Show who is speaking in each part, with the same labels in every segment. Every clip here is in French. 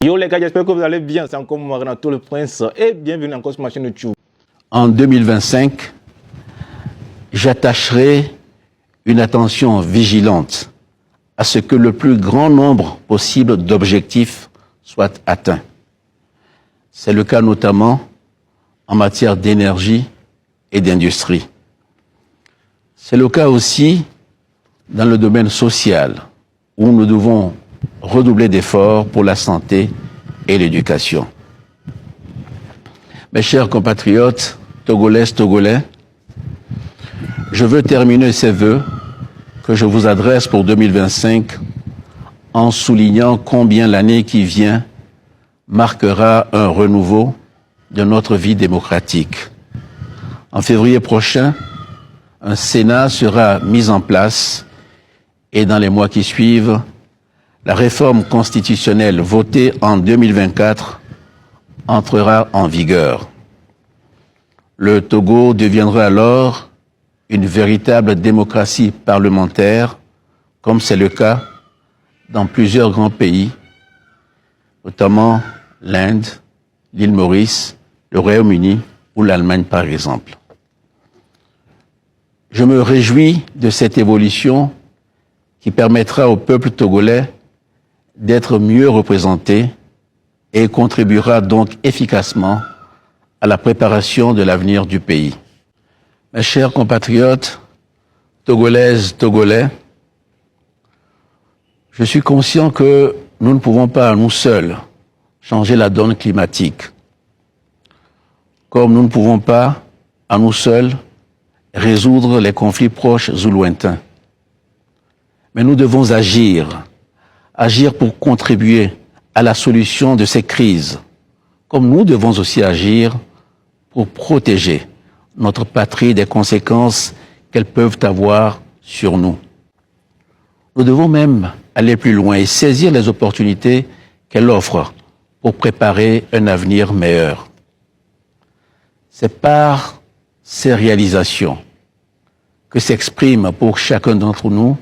Speaker 1: Yo les gars, j'espère que vous allez bien. C'est encore moi, Renato le Prince, et bienvenue encore sur ma chaîne YouTube.
Speaker 2: En 2025, j'attacherai une attention vigilante à ce que le plus grand nombre possible d'objectifs soient atteints. C'est le cas notamment en matière d'énergie et d'industrie. C'est le cas aussi dans le domaine social, où nous devons redoubler d'efforts pour la santé et l'éducation. Mes chers compatriotes, Togolaises, Togolais, je veux terminer ces vœux que je vous adresse pour 2025 en soulignant combien l'année qui vient marquera un renouveau de notre vie démocratique. En février prochain, un Sénat sera mis en place et dans les mois qui suivent, la réforme constitutionnelle votée en 2024 entrera en vigueur. Le Togo deviendra alors une véritable démocratie parlementaire, comme c'est le cas dans plusieurs grands pays, notamment l'Inde, l'île Maurice, le Royaume-Uni ou l'Allemagne par exemple. Je me réjouis de cette évolution qui permettra au peuple togolais d'être mieux représenté et contribuera donc efficacement à la préparation de l'avenir du pays. Mes chers compatriotes, Togolaises, Togolais, je suis conscient que nous ne pouvons pas à nous seuls changer la donne climatique, comme nous ne pouvons pas à nous seuls résoudre les conflits proches ou lointains. Mais nous devons agir pour contribuer à la solution de ces crises, comme nous devons aussi agir pour protéger notre patrie des conséquences qu'elles peuvent avoir sur nous. Nous devons même aller plus loin et saisir les opportunités qu'elle offre pour préparer un avenir meilleur. C'est par ces réalisations que s'exprime pour chacun d'entre nous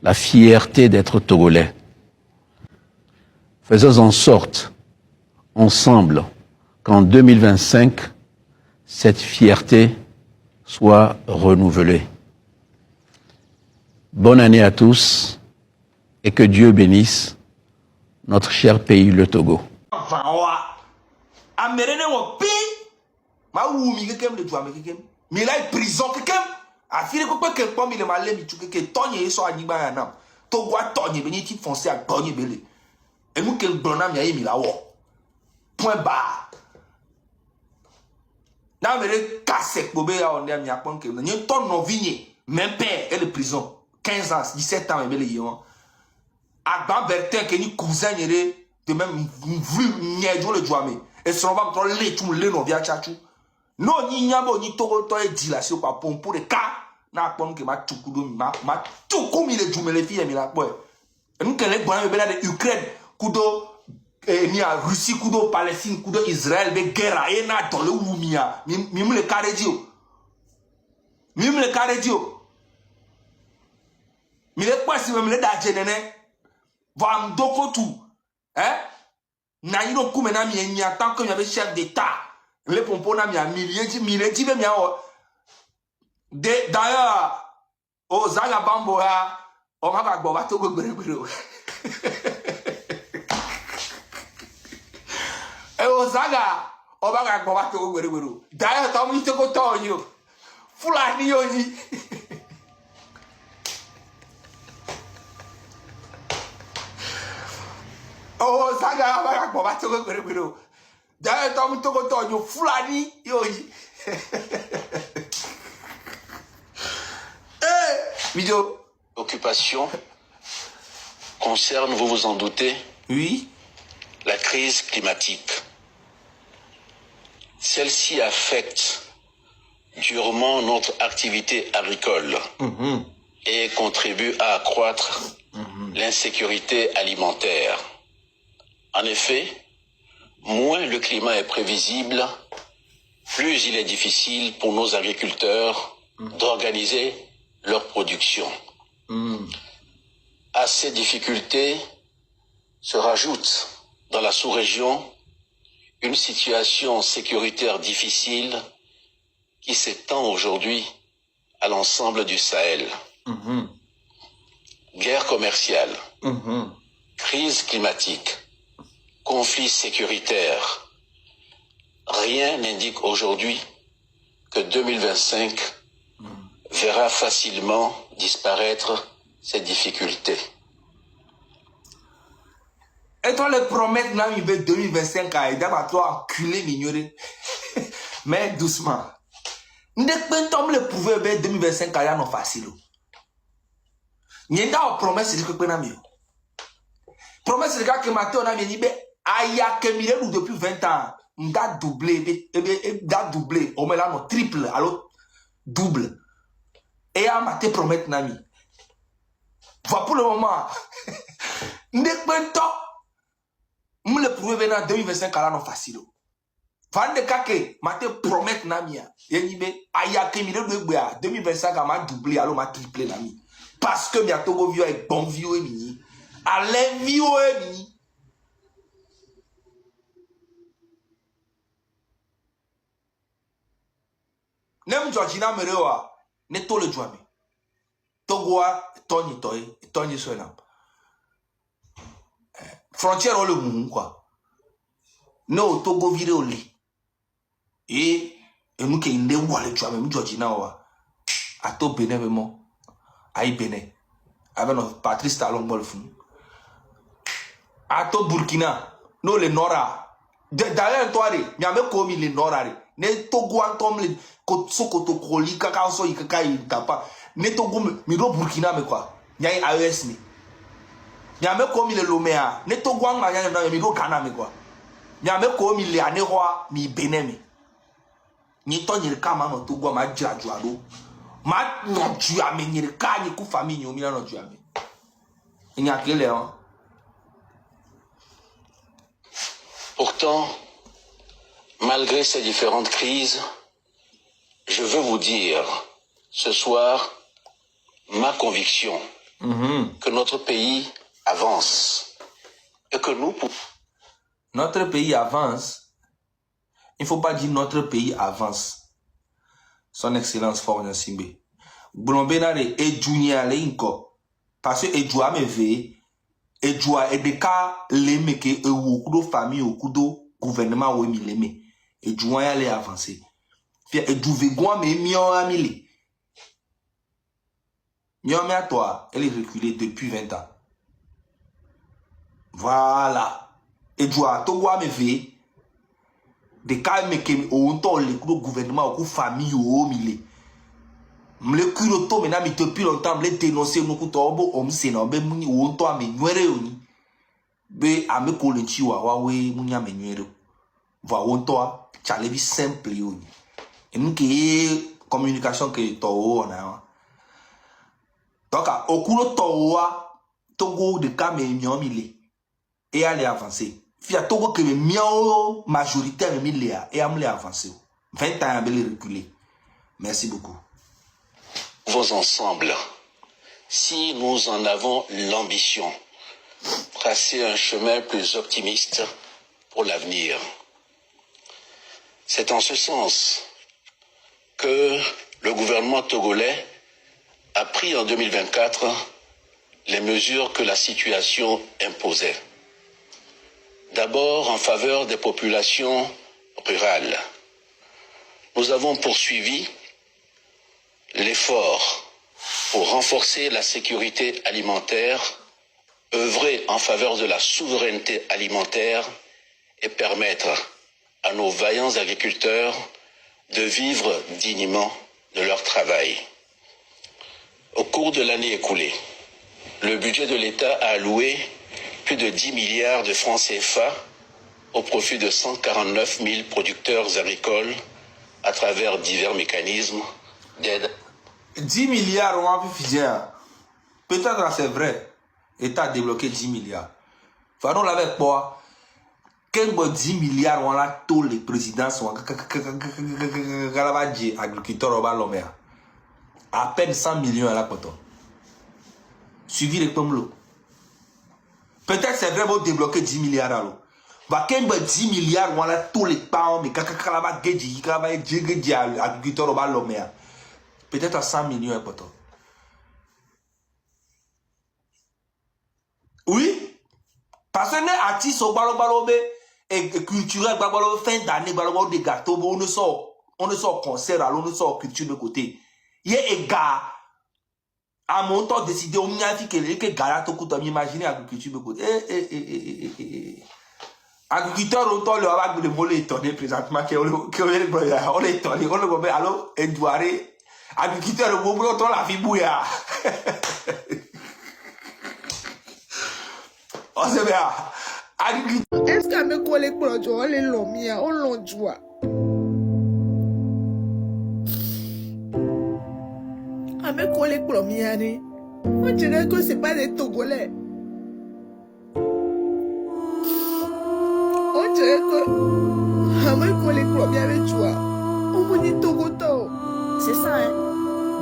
Speaker 2: la fierté d'être Togolais. Faisons en sorte, ensemble, qu'en 2025, cette fierté soit renouvelée. Bonne année à tous et que Dieu bénisse notre cher pays, le Togo.
Speaker 3: Point barre. N'a me casse bobé à on est mi apon que n'y ton non vigné même père et le prison 15 ans 17 ans mais les yon agba bertin que ni cousin yere de même vlu nyejo le joame et son va trop le tout le non via chachu non ni nyabo ni togo to e di la si kwa pon pour le cas na pon que ma tukudo ma tuku mi le jume le fille mi la boy et nous que les bonnes be de Ukraine kudo ni a Russie kudo Palestine kudo Israël be guerre et na dans le wumia mim le caredio mim le caredio mi le kwasi mim le da jenene va mdoko tout hein na yino kume na mi enya tant que mi avait chef d'état le pompo na mi a millier di mi mi a de d'ailleurs o zaga bambo ya o ma ba gbo ba to gbere Ozaga, obaga gboba to gberegberu. Daya to mi to ko to yo. Fulani yo ni. Ozaga obaga gboba to gberegberu. Daya to mi to ko to yo. Fulani yo ni. Vidéo.
Speaker 2: L'occupation concerne, vous vous en doutez,
Speaker 3: Oui.
Speaker 2: la crise climatique. Celle-ci affecte durement notre activité agricole et contribue à accroître l'insécurité alimentaire. En effet, moins le climat est prévisible, plus il est difficile pour nos agriculteurs d'organiser leur production. À ces difficultés se rajoute dans la sous-région une situation sécuritaire difficile qui s'étend aujourd'hui à l'ensemble du Sahel. Guerre commerciale, crise climatique, conflits sécuritaires. Rien n'indique aujourd'hui que 2025 verra facilement disparaître ces difficultés.
Speaker 3: Et toi, les promesses, 2025, d'abord, toi, enculé, m'ignorer. Mais doucement. Nous ne le prouver 2025, il y a non facile. Nous avons promesse de que nous promesse de que Mathieu a dit aya que nous depuis 20 ans, nous avons doublé, on met là non triple, alors double. Et à Mathieu promet nami. Voilà pour le moment. Nous le prouver dans 2025, il y a non facile. Vande kake, Mathieu promet nami. Yenibe aya que 2025 a doublé, alors m'a triplé nami. Parce que bientôt vieux est bon vieux et mini. Allez vieux et mini. Nem Georgina merewa ne to le joame. Togoa toni toy, toni soena. Frontière au le mou quoi. No Togo vire au lit. Et nous qui ne wale joame Georgina wa. Ato benevemo. Aïe Bénin, avec notre Patrice Talon Bolfou. Ato Burkina, nous les Nora. D'ailleurs, toi, il a comme les Nora. Ne Togo Antom, les Sokoto Koli, Kakao, Ikakai, Tapa. Ne Togo, Miro Burkina, mais quoi. Il y a un AES. Il a comme les Lomea. Ne Togo, Miro Ghana, mais quoi. Il a comme les Anérois, mi Bénin. Ni ton il kama no Togo, ma Djadjouado. Ma non tu as mené le cas ni coup famille ni non tu as mené. Il n'y a que les hein.
Speaker 2: Pourtant, malgré ces différentes crises, je veux vous dire ce soir ma conviction que notre pays avance et que nous pouvons.
Speaker 3: Notre pays avance. Il ne faut pas dire notre pays avance. Son Excellence Fort Simbe. Blombenare et Junior Linko. Parce que Edjoua me ve. Edjoua et des cas l'aimé que ou kudo famille ou kudo gouvernement ou mi l'aimé. Edjoua y aller avancer. Fia Edjouve gwa me mion amile. Mion me à toi, elle est reculée depuis 20 ans. Voilà. Edjoua Togoa me ve. Des cas mais que on t'a le gouvernement ou famille ou mille. Le culoto maintenant mais depuis longtemps les dénoncer nous kutobo om sena be muni on t'a me nwere oni. Be ame kolenti wa we munya me nwere. Va on t'a chalevi simple oni. Et nous qui communication que to on a. Donc au kuloto wa Togo de cas mais nyon mille. Et aller avancer. Fia Togo que le mien majoritaire milliard et amlé avancer. 20 ans à reculer. Merci beaucoup.
Speaker 2: Vos ensemble, si nous en avons l'ambition, tracer un chemin plus optimiste pour l'avenir. C'est en ce sens que le gouvernement togolais a pris en 2024 les mesures que la situation imposait. D'abord en faveur des populations rurales. Nous avons poursuivi l'effort pour renforcer la sécurité alimentaire, œuvrer en faveur de la souveraineté alimentaire et permettre à nos vaillants agriculteurs de vivre dignement de leur travail. Au cours de l'année écoulée, le budget de l'État a alloué plus de 10 milliards de francs CFA au profit de 149 000 producteurs agricoles à travers divers mécanismes d'aide.
Speaker 3: 10 milliards on a pu faire. Peut-être c'est vrai. L'État a débloqué 10 milliards. Fallait l'avait pas. Quel 10 milliards on a tous les présidents sont agriculteurs au Balomea. À peine 100 millions à la coton. Suivi les pommes. c'est vrai, vous débloquer 10 milliards. Alors. Va qu'il y ait 10 milliards, voilà, tous les parents, mais quand on va gagner, quand on va gagner, agriculteur, on va l'homme. Peut-être à 100 millions, pourtant. Oui, parce que les artistes au balo et culturel, fin d'année, des gâteaux, on ne sort concert, alors on ne sort culture de côté. Il y a des gars, à mon temps, décidé, on a dit que les gars, tout le monde imaginer l'agriculture de côté. Agriculteur, on a dit que le mot est étonné présentement, on est étonné, on le met alors, et douaré, agriculteur, on a la vie bouillard. On se bien.
Speaker 4: Est-ce qu'à me coller pour le jour, on les lomia, on l'enjoie. À me coller pour le miani, on dirait que c'est pas des Togolais. On dirait que à me coller pour le miani, tu vois. On me dit Togoto. C'est ça, hein.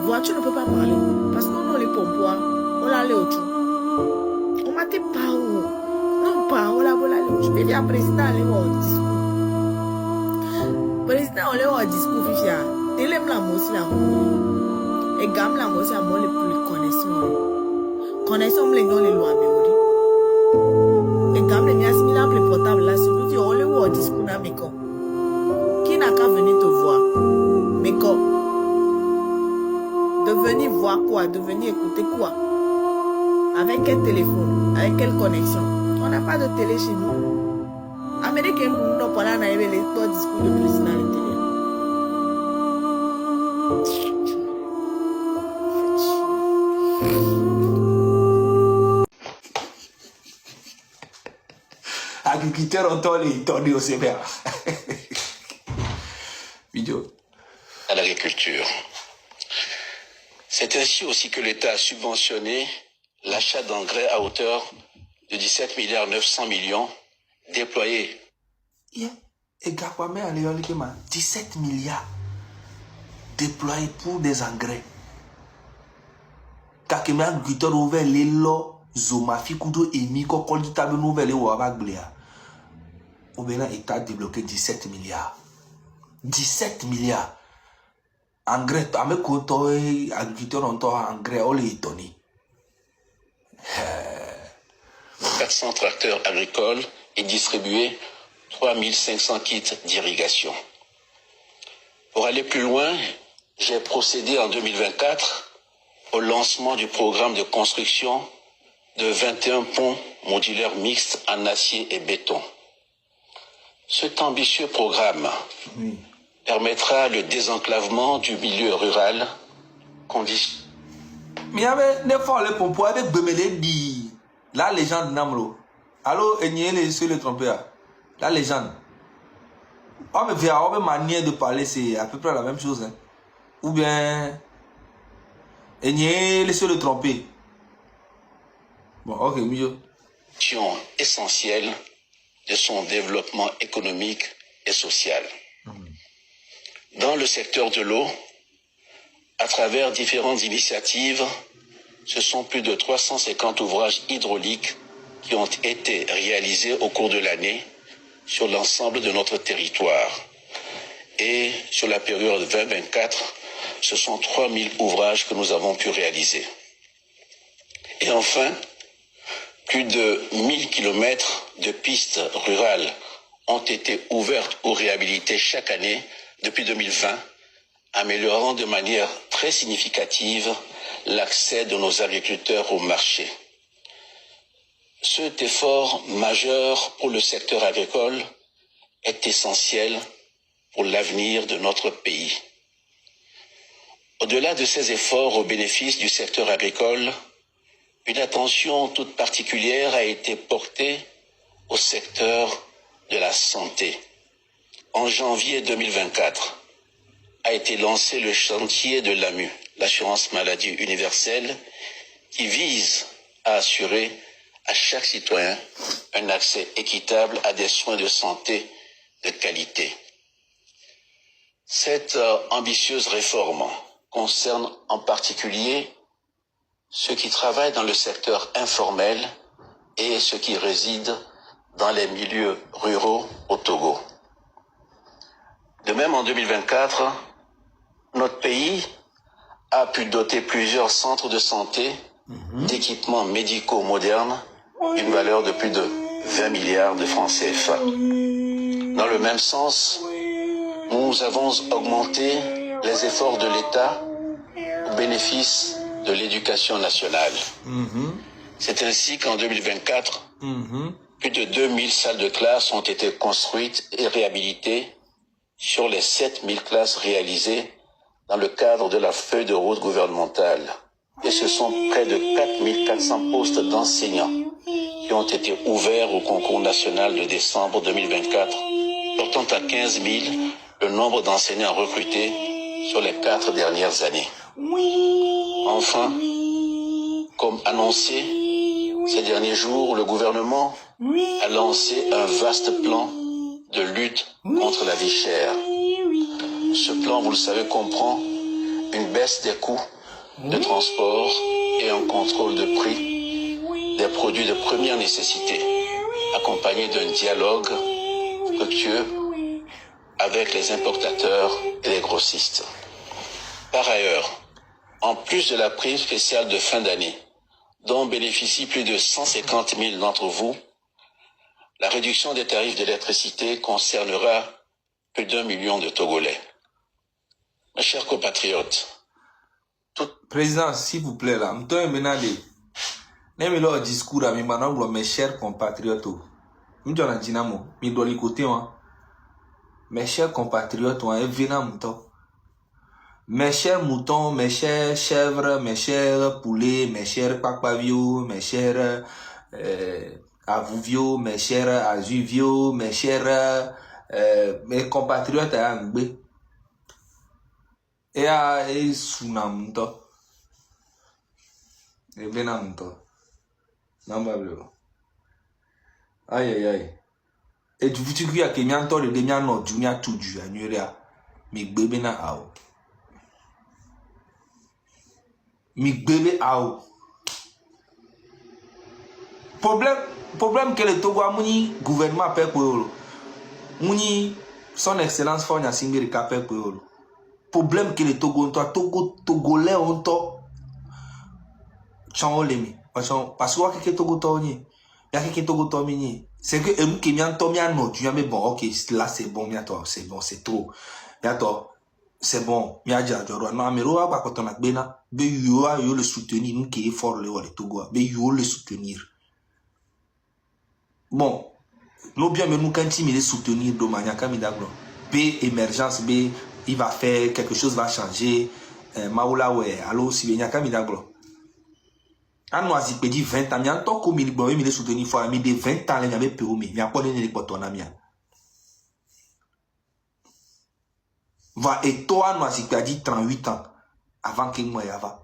Speaker 4: Voiture ne peut pas parler. Parce qu'on a les pompoirs, on l'a allé au tout. On m'a dit pas où. Non, pas où la voilà. Je vais dire président, aller voir au discours. Président, on est au discours, fifia. Télé la mosi la mouli. Et gamme la mosi la mouli pour les connaissances. Connaissons les gens les lois, mais oui. Et gamme les mias, il a appelé portable là. Surtout, si on est au discours, n'a mais quoi. Qui n'a qu'à venir te voir? Mais quoi? De venir voir quoi? De venir écouter quoi? Avec quel téléphone? Avec quelle connexion? On n'a pas de télé chez nous. Américain, nous n'avons pas les discours de président à l'intérieur.
Speaker 3: Agriculteur, on t'a étonné au CBA. Vidéo.
Speaker 2: À l'agriculture. C'est ainsi aussi que l'État a subventionné l'achat d'engrais à hauteur de 17 milliards 900 millions déployés.
Speaker 3: Yeah. Et Gapame à Léon 17 milliards déployés pour des engrais. Kakeme agriculteur ouvert les lots, Zomafi Kudo et Miko Kolita de nouvelles ou Avagblea. Ou bien l'État débloqué 17 milliards. 17 milliards. Engrais, avec quoi agriculteur ont engrais, on les étonné.
Speaker 2: 400 tracteurs agricoles et distribué 3500 kits d'irrigation. Pour aller plus loin, j'ai procédé en 2024 au lancement du programme de construction de 21 ponts modulaires mixtes en acier et béton. Cet ambitieux programme permettra le désenclavement du milieu rural.
Speaker 3: Mais il y avait des fois les pompes avec Bemele dit la légende Namlo. Alors, il sur le trompeur. La légende. On me vient, on manière de parler, c'est à peu près la même chose. Hein. Ou bien, il sur le trompé. Bon, ok, mieux.
Speaker 2: Essentielle de son développement économique et social. Dans le secteur de l'eau, à travers différentes initiatives, ce sont plus de 350 ouvrages hydrauliques qui ont été réalisés au cours de l'année sur l'ensemble de notre territoire. Et sur la période 2024, ce sont 3000 ouvrages que nous avons pu réaliser. Et enfin, plus de 1000 kilomètres de pistes rurales ont été ouvertes ou réhabilitées chaque année depuis 2020, améliorant de manière très significative l'accès de nos agriculteurs au marché. Cet effort majeur pour le secteur agricole est essentiel pour l'avenir de notre pays. Au-delà de ces efforts au bénéfice du secteur agricole, une attention toute particulière a été portée au secteur de la santé. En janvier 2024, a été lancé le chantier de l'AMU, l'assurance maladie universelle, qui vise à assurer à chaque citoyen un accès équitable à des soins de santé de qualité. Cette ambitieuse réforme concerne en particulier ceux qui travaillent dans le secteur informel et ceux qui résident dans les milieux ruraux au Togo. De même, en 2024, notre pays a pu doter plusieurs centres de santé d'équipements médicaux modernes d'une valeur de plus de 20 milliards de francs CFA. Dans le même sens, nous avons augmenté les efforts de l'État au bénéfice de l'éducation nationale. C'est ainsi qu'en 2024, plus de 2000 salles de classe ont été construites et réhabilitées sur les 7000 classes réalisées dans le cadre de la feuille de route gouvernementale. Et ce sont près de 4400 postes d'enseignants qui ont été ouverts au concours national de décembre 2024, portant à 15 000 le nombre d'enseignants recrutés sur les 4 dernières années. Enfin, comme annoncé, ces derniers jours, le gouvernement a lancé un vaste plan de lutte contre la vie chère. Ce plan, vous le savez, comprend une baisse des coûts de transport et un contrôle de prix des produits de première nécessité, accompagné d'un dialogue fructueux avec les importateurs et les grossistes. Par ailleurs, en plus de la prime spéciale de fin d'année, dont bénéficient plus de 150 000 d'entre vous, la réduction des tarifs d'électricité concernera plus d'1 million de Togolais. Mes chers compatriotes,
Speaker 3: Président, s'il vous plaît, là, discours, mes chers compatriotes, mes chers compatriotes, mes chers moutons, mes chers chèvres, mes chers poulets, mes chers papavios, mes chers avouvios, mes chers azuvios, mes chers mes compatriotes à Angbe. Et à Sunamuto. Et Benamuto. N'ambablo. Aïe aïe aïe. Et tu veux dire que tu as de demi no junior tout du annuaire. Mais bébé na ao. Mi bébé ao. Problème que le Togo a mouni gouvernement paie pour mouni son excellence Fonya Singiri ka paie pour problème que le Togo Togolais ont to chanolemi parce que Togo to ni ya que Togo to mini c'est que emu qui m'y to m'y no tu mais bon ok là c'est bon m'y to c'est bon c'est trop m'y to c'est bon m'y a déjà joro non mais ro ba ko to na gbena be yo le soutenir nous qui est fort le Togo be yo le soutenir bon nous bien mais nous quand il me soutenir do mania kamidaglo B émergence B il va faire quelque chose va changer maoula ouais allo si bien kamidaglo Anoisi pedi 20 ans, mian to comme il boit, il soutenir fois mi de 20 ans, il avait permis, mi a pas donné les boutons à mien. Va et toi, Anoisi pedi 38 ans, avant qu'il moi va.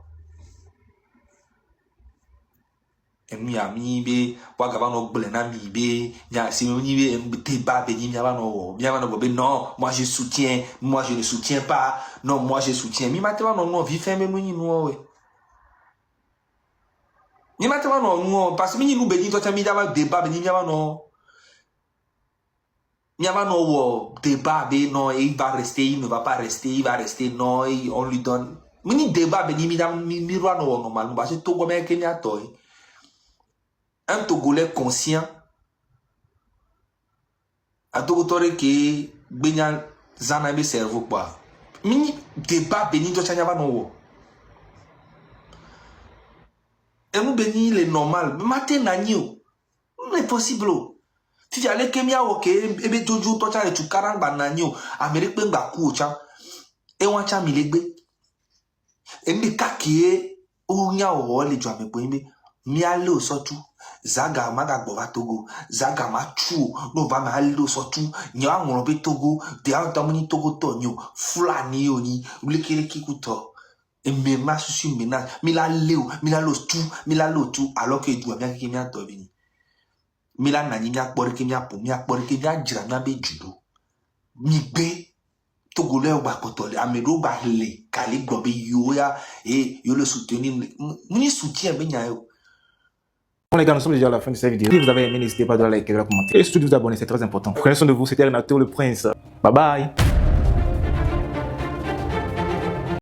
Speaker 3: Et mi a mi be, wa gaba no blena mi be, ya si mi be débat be ni mi va no, non, moi je soutiens, moi je ne soutiens pas, non, moi je soutiens. Mi maintenant non, vi ferme nous ouais. Ni maintenant non parce que nous béni toi mi dava débat béni miava non débat bé non il va rester il ne va pas rester il va rester non et on lui donne mini débat béni mi roi non normal parce que Togo mais Kenya toi un Togolais conscient a Togo tore que benya zana be cerveau quoi mini débat béni toi chanya va non et nous bénis les normal matin nanio c'est possible si j'allais kemia ok et be jojo to cha le tu karanga nanio Amérique pe ngba ku cha e won cha mi legbe e mi kakie o nya o le jo ame pe mi ale o so tu zaga ma ga gbo va Togo zaga ma chu no va ma ale o so tu nya awon be Togo de an ta mo ni Togo to nyo Fulani oni lekele kikuto et mes masses sur ménage mila lo tout alors que doit bien qu'il m'y a tobini mila nani mia por que mia jira mia be judo mi be Togolais ou ba potole amedo ba le kali gbo be yo ya et yo le soutenir ni soutien be nya yo
Speaker 1: les gars, nous sommes déjà à la fin de cette vidéo. Si vous avez aimé, n'hésitez pas à liker, de commenter et surtout de vous abonner, c'est très important. Prenez soin de vous, c'était Renato le Prince. Bye bye.